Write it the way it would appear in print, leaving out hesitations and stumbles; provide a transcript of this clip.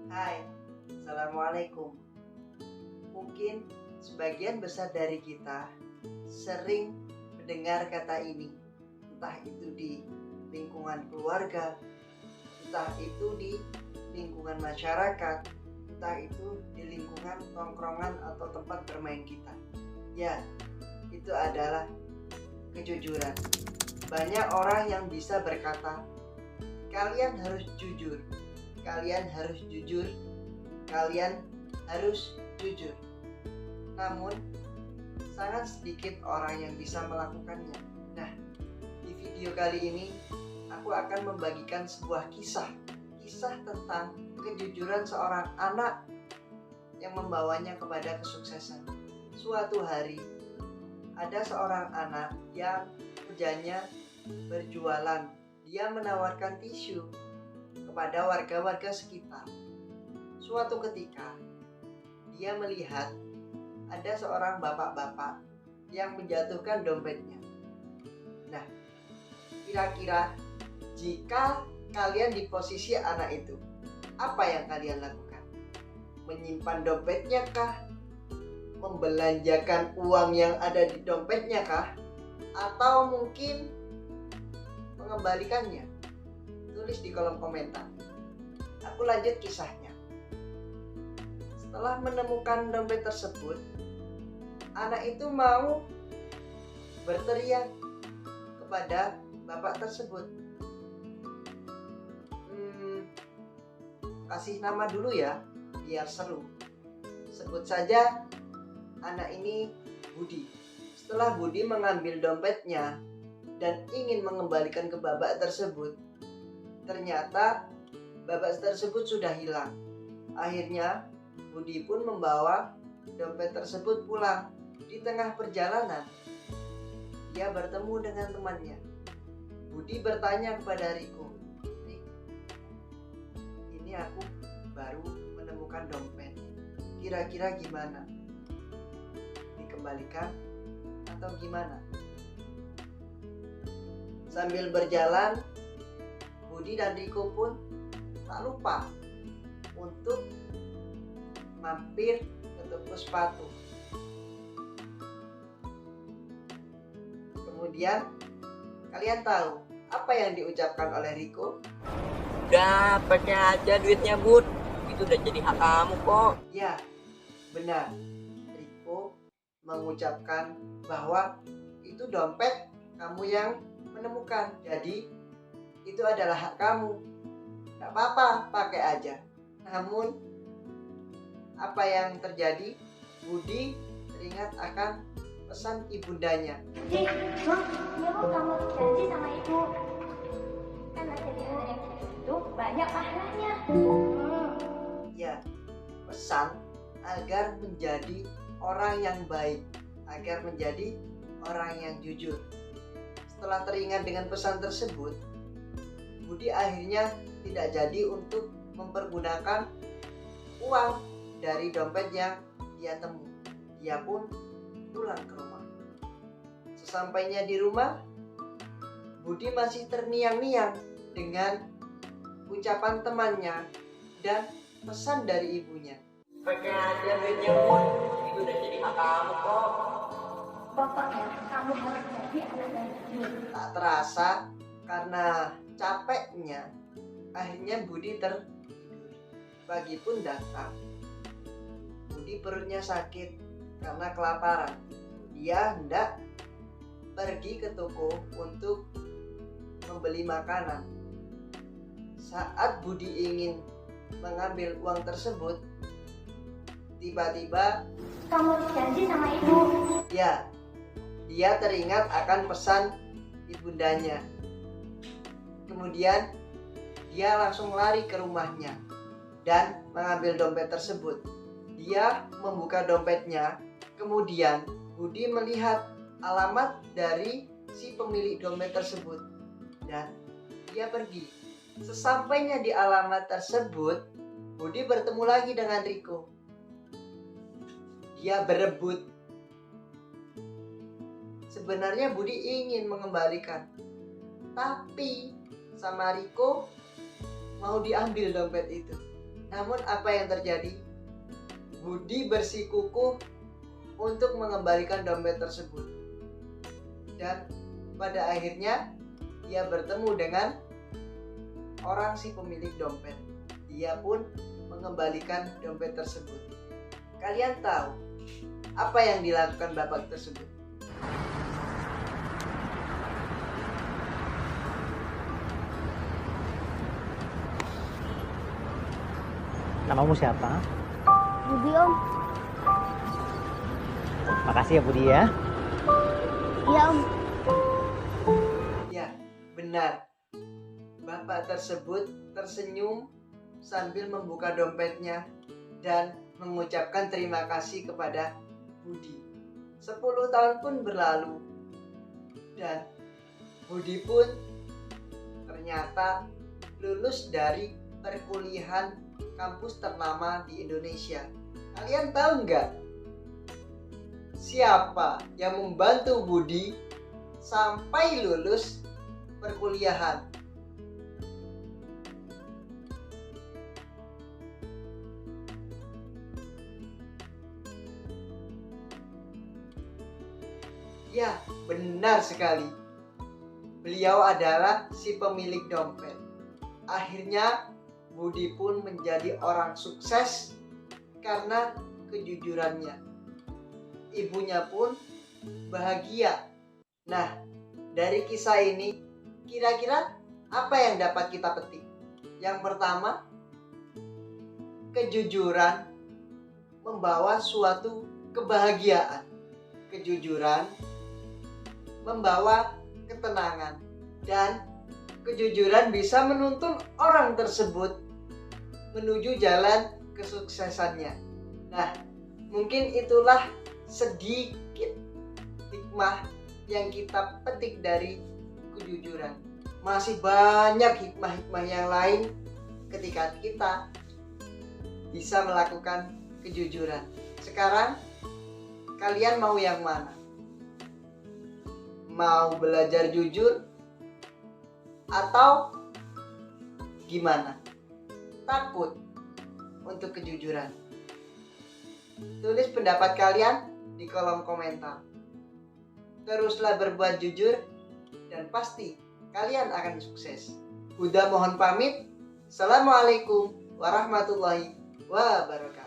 Hai, Assalamualaikum. Mungkin sebagian besar dari kita sering mendengar kata ini, entah itu di lingkungan keluarga, entah itu di lingkungan masyarakat, entah itu di lingkungan tongkrongan atau tempat bermain kita. Ya, itu adalah kejujuran. Banyak orang yang bisa berkata, kalian harus jujur, kalian harus jujur, kalian harus jujur. Namun, sangat sedikit orang yang bisa melakukannya. Nah, di video kali ini, aku akan membagikan sebuah kisah tentang kejujuran seorang anak yang membawanya kepada kesuksesan. Suatu hari, ada seorang anak yang kerjanya berjualan. Dia menawarkan tisu kepada warga-warga sekitar. Suatu ketika, dia melihat ada seorang bapak-bapak yang menjatuhkan dompetnya. Nah, kira-kira jika kalian di posisi anak itu, apa yang kalian lakukan? Menyimpan dompetnya kah? Membelanjakan uang yang ada di dompetnya kah? Atau mungkin mengembalikannya? Tulis di kolom komentar. Aku lanjut kisahnya. Setelah menemukan dompet tersebut, anak itu mau berteriak kepada bapak tersebut. Kasih nama dulu ya, biar seru. Sebut saja anak ini Budi. Setelah Budi mengambil dompetnya dan ingin mengembalikan ke bapak tersebut, ternyata bapak tersebut sudah hilang. Akhirnya Budi pun membawa dompet tersebut pulang. Di tengah perjalanan, dia bertemu dengan temannya. Budi bertanya kepada Riko, "Rik, ini aku baru menemukan dompet. Kira-kira gimana? Dikembalikan atau gimana?" Sambil berjalan, Budi dan Riko pun tak lupa untuk mampir ke toko sepatu. Kemudian kalian tahu apa yang diucapkan oleh Riko? Udah pakai aja duitnya Bud, itu udah jadi hak kamu kok. Ya, benar. Riko mengucapkan bahwa itu dompet kamu yang menemukan. Jadi itu adalah hak kamu. Gak apa-apa, pakai aja. Namun apa yang terjadi? Budi teringat akan pesan ibundanya. Dik, Bang, ya kok kamu janji sama ibu? Kan jadi anak yang itu banyak pahalanya. Ya, pesan agar menjadi orang yang baik, agar menjadi orang yang jujur. Setelah teringat dengan pesan tersebut, Budi akhirnya tidak jadi untuk mempergunakan uang dari dompet yang dia temu. Dia pun pulang ke rumah. Sesampainya di rumah, Budi masih terngiang-ngiang dengan ucapan temannya dan pesan dari ibunya. Pakai aja duitnya Bud, itu udah jadi hak kamu kok. Pokoknya kamu harus jadi anak yang jujur. Tak terasa karena capeknya, akhirnya Budi tertidur. Pagi pun datang. Budi perutnya sakit karena kelaparan. Dia hendak pergi ke toko untuk membeli makanan. Saat Budi ingin mengambil uang tersebut, tiba-tiba Kamu janji sama ibu. ya, dia teringat akan pesan ibundanya. Kemudian dia langsung lari ke rumahnya dan mengambil dompet tersebut. Dia membuka dompetnya, kemudian Budi melihat alamat dari si pemilik dompet tersebut dan dia pergi. Sesampainya di alamat tersebut, Budi bertemu lagi dengan Riko. Dia berebut. Sebenarnya Budi ingin mengembalikan, tapi sama Riko mau diambil dompet itu. Namun apa yang terjadi? Budi bersikukuh untuk mengembalikan dompet tersebut. Dan pada akhirnya ia bertemu dengan orang si pemilik dompet. Dia pun mengembalikan dompet tersebut. Kalian tahu apa yang dilakukan bapak tersebut? Namamu siapa? Budi om. Makasih ya Budi ya. Iya om. Ya, benar. Bapak tersebut tersenyum sambil membuka dompetnya dan mengucapkan terima kasih kepada Budi. 10 tahun pun berlalu dan Budi pun ternyata lulus dari perkuliahan kampus ternama di Indonesia. Kalian tahu nggak siapa yang membantu Budi sampai lulus perkuliahan? Ya, benar sekali. Beliau adalah si pemilik dompet. Akhirnya Budi pun menjadi orang sukses karena kejujurannya. Ibunya pun bahagia. Nah, dari kisah ini kira-kira apa yang dapat kita petik? Yang pertama, kejujuran membawa suatu kebahagiaan. Kejujuran membawa ketenangan dan kejujuran bisa menuntun orang tersebut menuju jalan kesuksesannya. Nah, mungkin itulah sedikit hikmah yang kita petik dari kejujuran. Masih banyak hikmah-hikmah yang lain ketika kita bisa melakukan kejujuran. Sekarang kalian mau yang mana? Mau belajar jujur atau gimana? Takut untuk kejujuran? Tulis pendapat kalian di kolom komentar. Teruslah berbuat jujur dan pasti kalian akan sukses. Huda mohon pamit. Assalamualaikum warahmatullahi wabarakatuh.